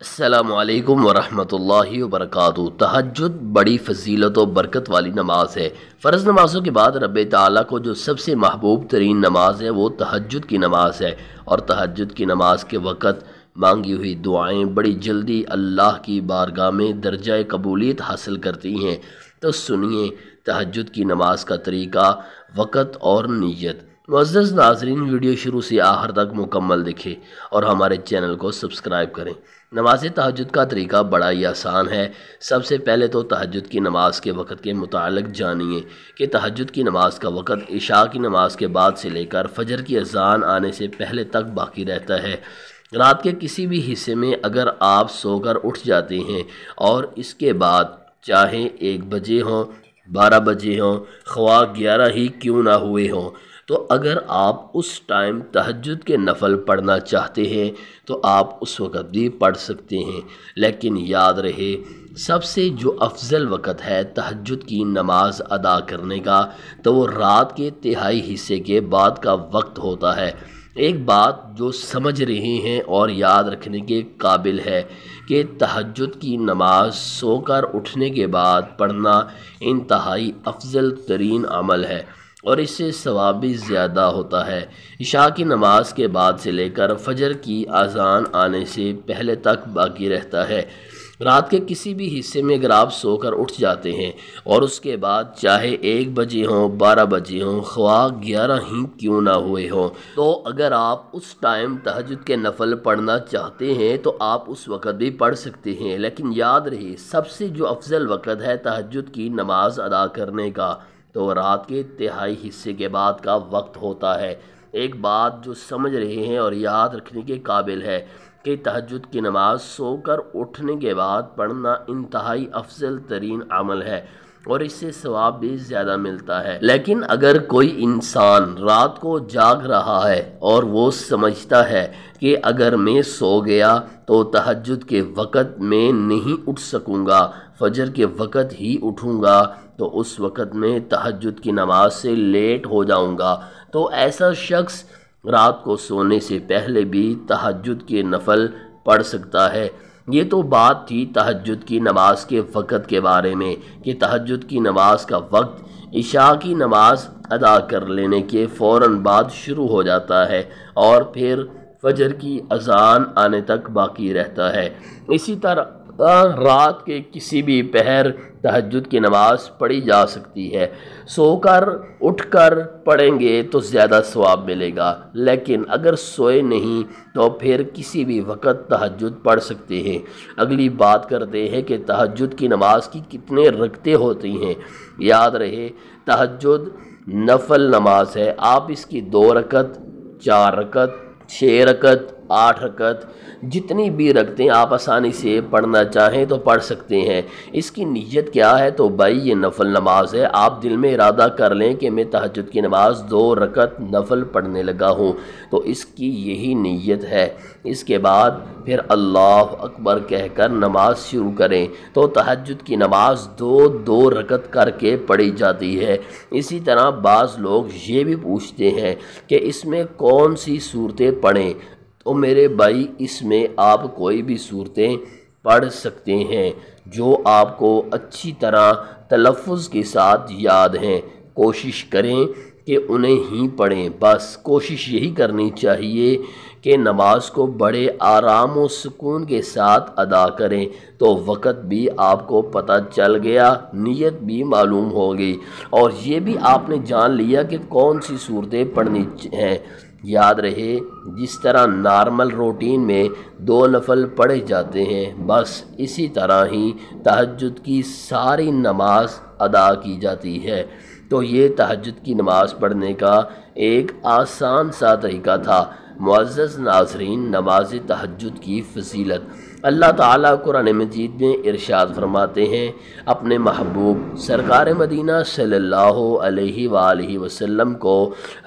अस्सलामुअलैकुम वरहमतुल्लाहि वबरकातुहू। तहज्जुद बड़ी फ़जीलत व बरकत वाली नमाज है। फ़र्ज़ नमाज़ों के बाद रब ताला को जो सबसे महबूब तरीन नमाज है वो तहज्जुद की नमाज है। और तहज्जुद की नमाज के वक़्त मांगी हुई दुआएं बड़ी जल्दी अल्लाह की बारगाह में दर्जा कबूलियत हासिल करती हैं। तो सुनिए तहज्जुद की नमाज का तरीक़ा, वक़्त और नीयत। मुअज़्ज़ज़ नाज़रीन, वीडियो शुरू से आखिर तक मुकम्मल देखें और हमारे चैनल को सब्सक्राइब करें। नमाज तहज्जुद का तरीका बड़ा ही आसान है। सबसे पहले तो तहज्जुद की नमाज के वक़्त के मुतालिक जानिए कि तहज्जुद की नमाज का वक़्त इशा की नमाज के बाद से लेकर फजर की अज़ान आने से पहले तक बाकी रहता है। रात के किसी भी हिस्से में अगर आप सोकर उठ जाते हैं और इसके बाद चाहे 1 बजे हों, 12 बजे हों, ख्वाह 11 ही क्यों ना हुए हों, तो अगर आप उस टाइम तहज्जुद के नफल पढ़ना चाहते हैं तो आप उस वक़्त भी पढ़ सकते हैं। लेकिन याद रहे, सबसे जो अफजल वक़्त है तहज्जुद की नमाज अदा करने का तो वो रात के तिहाई हिस्से के बाद का वक्त होता है। एक बात जो समझ रहे हैं और याद रखने के काबिल है कि तहज्जुद की नमाज सोकर उठने के बाद पढ़ना इंतहाई अफजल तरीन अमल है और इससे सवाब भी ज़्यादा होता है। इशा की नमाज के बाद से लेकर फजर की अज़ान आने से पहले तक बाकी रहता है। रात के किसी भी हिस्से में अगर आप सोकर उठ जाते हैं और उसके बाद चाहे 1 बजे हों, 12 बजे हों, ख्वाह 11 ही क्यों ना हुए हों, तो अगर आप उस टाइम तहज्जुद के नफल पढ़ना चाहते हैं तो आप उस वक़्त भी पढ़ सकते हैं। लेकिन याद रहे, सबसे जो अफजल वक़्त है तहज्जुद की नमाज अदा करने का तो रात के तिहाई हिस्से के बाद का वक्त होता है। एक बात जो समझ रहे हैं और याद रखने के काबिल है कि तहज्जुद की नमाज सोकर उठने के बाद पढ़ना इंतहाई अफजल तरीन अमल है और इससे सवाब भी ज़्यादा मिलता है। लेकिन अगर कोई इंसान रात को जाग रहा है और वो समझता है कि अगर मैं सो गया तो तहज्जुद के वक़्त में नहीं उठ सकूँगा, फजर के वक़्त ही उठूँगा, तो उस वक़्त में तहज्जुद की नमाज से लेट हो जाऊँगा, तो ऐसा शख्स रात को सोने से पहले भी तहज्जुद के नफल पढ़ सकता है। ये तो बात थी तहज्जुद की नमाज के वक़्त के बारे में कि तहज्जुद की नमाज का वक्त इशा की नमाज अदा कर लेने के फ़ौरन बाद शुरू हो जाता है और फिर फजर की अज़ान आने तक बाकी रहता है। इसी तरह रात के किसी भी पहर तहज्जुद की नमाज पढ़ी जा सकती है। सोकर उठकर पढ़ेंगे तो ज़्यादा सवाब मिलेगा, लेकिन अगर सोए नहीं तो फिर किसी भी वक़्त तहज्जुद पढ़ सकते हैं। अगली बात करते हैं कि तहज्जुद की नमाज की कितने रकतें होती हैं। याद रहे, तहज्जुद नफल नमाज है। आप इसकी 2 रकत, 4 रकत, 6 रकत, 8 रकत, जितनी भी रकतें आप आसानी से पढ़ना चाहें तो पढ़ सकते हैं। इसकी नीयत क्या है? तो भाई ये नफल नमाज है। आप दिल में इरादा कर लें कि मैं तहज्जुद की नमाज 2 रकत नफल पढ़ने लगा हूँ, तो इसकी यही नीयत है। इसके बाद फिर अल्लाह अकबर कहकर नमाज शुरू करें तो तहज्जुद की नमाज 2-2 रकत करके पढ़ी जाती है। इसी तरह बाज़ लोग ये भी पूछते हैं कि इसमें कौन सी सूरतें पढ़ें, तो मेरे भाई इसमें आप कोई भी सूरतें पढ़ सकते हैं जो आपको अच्छी तरह तलफ़्फ़ुज़ के साथ याद हैं। कोशिश करें कि उन्हें ही पढ़ें। बस कोशिश यही करनी चाहिए कि नमाज को बड़े आराम व सुकून के साथ अदा करें, तो वक़्त भी आपको पता चल गया, नीयत भी मालूम हो गई और ये भी आपने जान लिया कि कौन सी सूरतें पढ़नी हैं। याद रहे, जिस तरह नॉर्मल रूटीन में 2 नफल पढ़े जाते हैं, बस इसी तरह ही तहज्जुद की सारी नमाज अदा की जाती है। तो ये तहज्जुद की नमाज पढ़ने का एक आसान सा तरीका था। मुअज़्ज़ज़ नाज़रीन, नमाज तहज्जुद की फ़ज़ीलत अल्लाह ताला कुरान मजीद में इरशाद फरमाते हैं, अपने महबूब सरकार मदीना सल्लल्लाहु अलैहि वालैहि वसल्लम को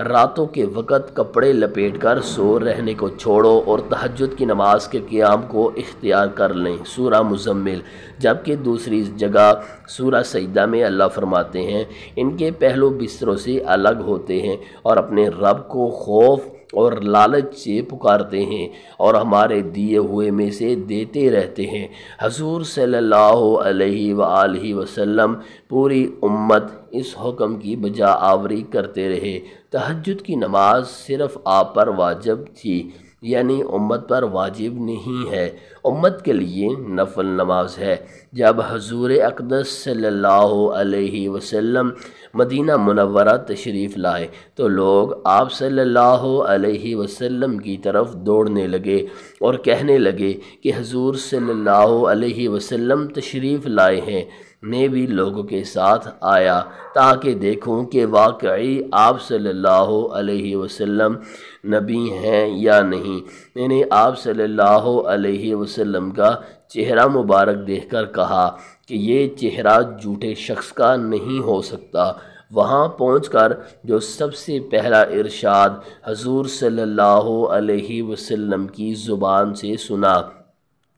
रातों के वक़्त कपड़े लपेट कर सो रहने को छोड़ो और तहज्जुद की नमाज के क़ियाम को इख्तियार कर लें। सूरा मुज़म्मिल। जबकि दूसरी जगह सूरा सजदा में अल्लाह फरमाते हैं, इनके पहलू बिस्तरों से अलग होते हैं और अपने रब को खौफ اور لالچ سے پکارتے ہیں اور ہمارے دیے ہوئے میں سے دیتے رہتے ہیں۔ حضور صلی اللہ علیہ وآلہ وسلم پوری امت اس حکم کی بجا آوری کرتے رہے۔ تہجد کی نماز صرف آپ پر واجب تھی، یعنی امت پر واجب نہیں ہے، امت کے لیے نفل نماز ہے۔ جب حضور اقدس صلی اللہ علیہ وسلم مدینہ منورہ تشریف لائے تو لوگ آپ صلی اللہ علیہ وسلم کی طرف دوڑنے لگے اور کہنے لگے کہ حضور صلی اللہ علیہ وسلم تشریف لائے ہیں۔ میں بھی لوگوں کے ساتھ آیا تاکہ دیکھوں کہ واقعی آپ صلی اللہ علیہ وسلم نبی ہیں یا نہیں۔ میں نے آپ صلی اللہ علیہ وسلم کا چہرہ مبارک دیکھ کر کہا کہ یہ چہرہ جھوٹے شخص کا نہیں ہو سکتا۔ وہاں پہنچ کر جو سب سے پہلا ارشاد حضور صلی اللہ علیہ وسلم کی زبان سے سنا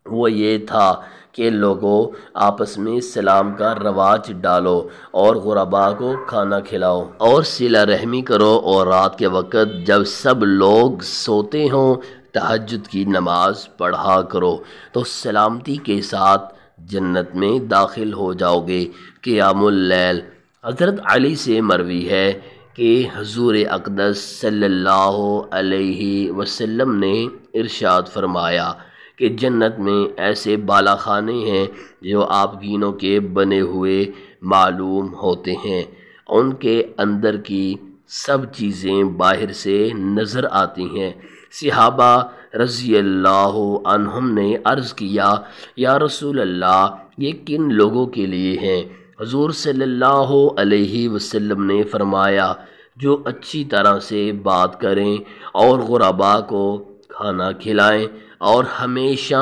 وہ یہ تھا کہ لوگوں، آپس میں سلام کا رواج ڈالو اور غرباء کو کھانا کھلاؤ اور صلہ رحمی کرو، اور رات کے وقت جب سب لوگ سوتے ہوں تہجد کی نماز پڑھا کرو تو سلامتی کے ساتھ جنت میں داخل ہو جاؤ گے۔ قیام اللیل۔ حضرت علی سے مروی ہے کہ حضور اقدس صلی اللہ علیہ وسلم نے ارشاد فرمایا کہ جنت میں ایسے بالا خانے ہیں جو آپ گینوں کے بنے ہوئے معلوم ہوتے ہیں، ان کے اندر کی سب چیزیں باہر سے نظر آتی ہیں۔ صحابہ رضی اللہ عنہم نے عرض کیا، یا رسول اللہ، یہ کن لوگوں کے لیے ہیں؟ حضور صلی اللہ علیہ وسلم نے فرمایا، جو اچھی طرح سے بات کریں اور غرباء کو کھانا کھلائیں اور ہمیشہ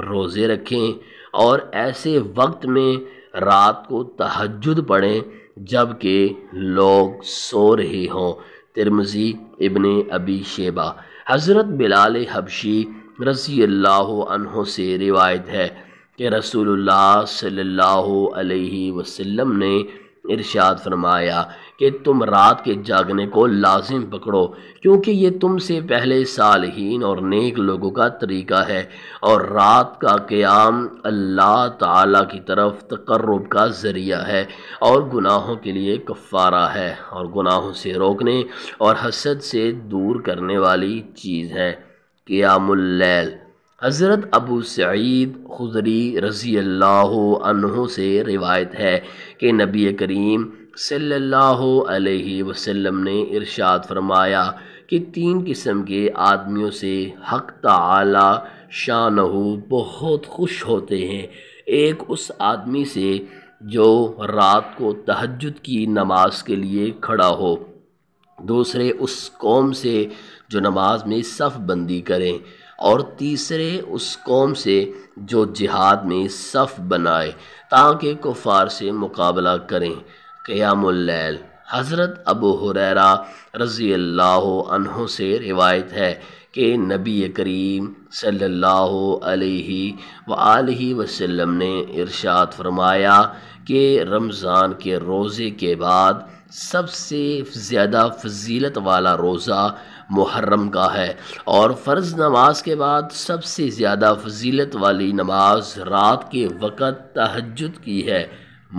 روزے رکھیں اور ایسے وقت میں رات کو تہجد پڑھیں جب کہ لوگ سو رہے ہوں۔ ترمذی، ابن ابی شیبہ۔ حضرت بلال حبشی رضی اللہ عنہ سے روایت ہے کہ رسول اللہ صلی اللہ علیہ وسلم نے ارشاد فرمایا کہ تم رات کے جاگنے کو لازم پکڑو، کیونکہ یہ تم سے پہلے صالحین اور نیک لوگوں کا طریقہ ہے، اور رات کا قیام اللہ تعالیٰ کی طرف تقرب کا ذریعہ ہے اور گناہوں کے لیے کفارہ ہے، اور گناہوں سے روکنے اور حسد سے دور کرنے والی چیز ہے۔ قیام اللیل۔ حضرت ابو سعید خدری رضی اللہ عنہ سے روایت ہے کہ نبی کریم صلی اللہ علیہ وسلم نے ارشاد فرمایا کہ 3 قسم کے آدمیوں سے حق تعالی شانہ بہت خوش ہوتے ہیں۔ ایک اس آدمی سے جو رات کو تہجد کی نماز کے لیے کھڑا ہو، دوسرے اس قوم سے جو نماز میں صف بندی کریں، اور تیسرے اس قوم سے جو جہاد میں صف بنائے تاکہ کفار سے مقابلہ کریں۔ قیام اللیل۔ حضرت ابو ہریرہ رضی اللہ عنہ سے روایت ہے کہ نبی کریم صلی اللہ علیہ وآلہ وسلم نے ارشاد فرمایا کہ رمضان کے روزے کے بعد سب سے زیادہ فضیلت والا روزہ محرم کا ہے، اور فرض نماز کے بعد سب سے زیادہ فضیلت والی نماز رات کے وقت تہجد کی ہے۔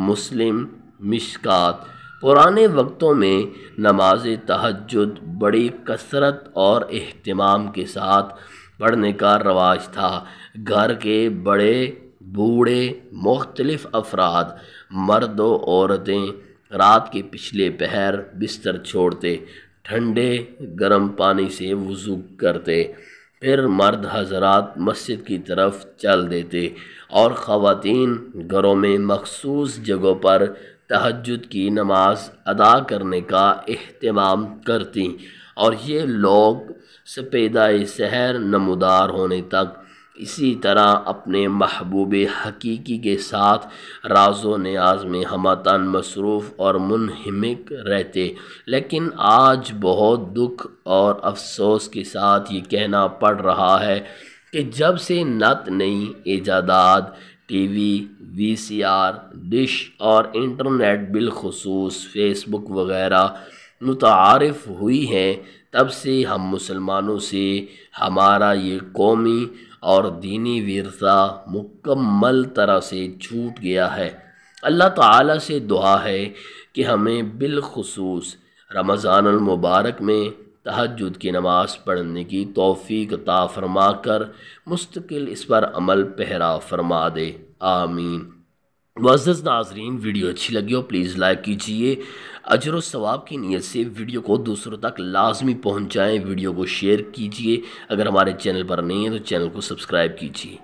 مسلم، مشکات۔ پرانے وقتوں میں نماز تہجد بڑی کثرت اور اہتمام کے ساتھ پڑھنے کا رواج تھا۔ گھر کے بڑے بوڑھے مختلف افراد، مرد و عورتیں رات کے پچھلے پہر بستر چھوڑتے، ٹھنڈے گرم پانی سے وضو کرتے، پھر مرد حضرات مسجد کی طرف چل دیتے اور خواتین گھروں میں مخصوص جگہوں پر تہجد کی نماز ادا کرنے کا اہتمام کرتیں، اور یہ لوگ سپیدہ سحر نمودار ہونے تک اسی طرح اپنے محبوب حقیقی کے ساتھ راز و نیاز میں ہمتاً مصروف اور منہمک رہتے۔ لیکن آج بہت دکھ اور افسوس کے ساتھ یہ کہنا پڑ رہا ہے کہ جب سے نت نئی ایجادات، ٹی وی، وی سی آر، ڈش اور انٹرنیٹ بالخصوص فیس بک وغیرہ متعارف ہوئی ہیں، تب سے ہم مسلمانوں سے ہمارا یہ قومی اور دینی ورثہ مکمل طرح سے چھوٹ گیا ہے۔ اللہ تعالیٰ سے دعا ہے کہ ہمیں بالخصوص رمضان المبارک میں تہجد کی نماز پڑھنے کی توفیق عطا فرما کر مستقل اس پر عمل پیرا فرما دے، آمین۔ معزز ناظرین، ویڈیو اچھی لگی ہو پلیز لائک کیجئے، اجر و ثواب کی نیت سے ویڈیو کو دوسروں تک لازمی پہنچائیں، ویڈیو کو شیئر کیجئے، اگر ہمارے چینل پر نہیں ہے تو چینل کو سبسکرائب کیجئے۔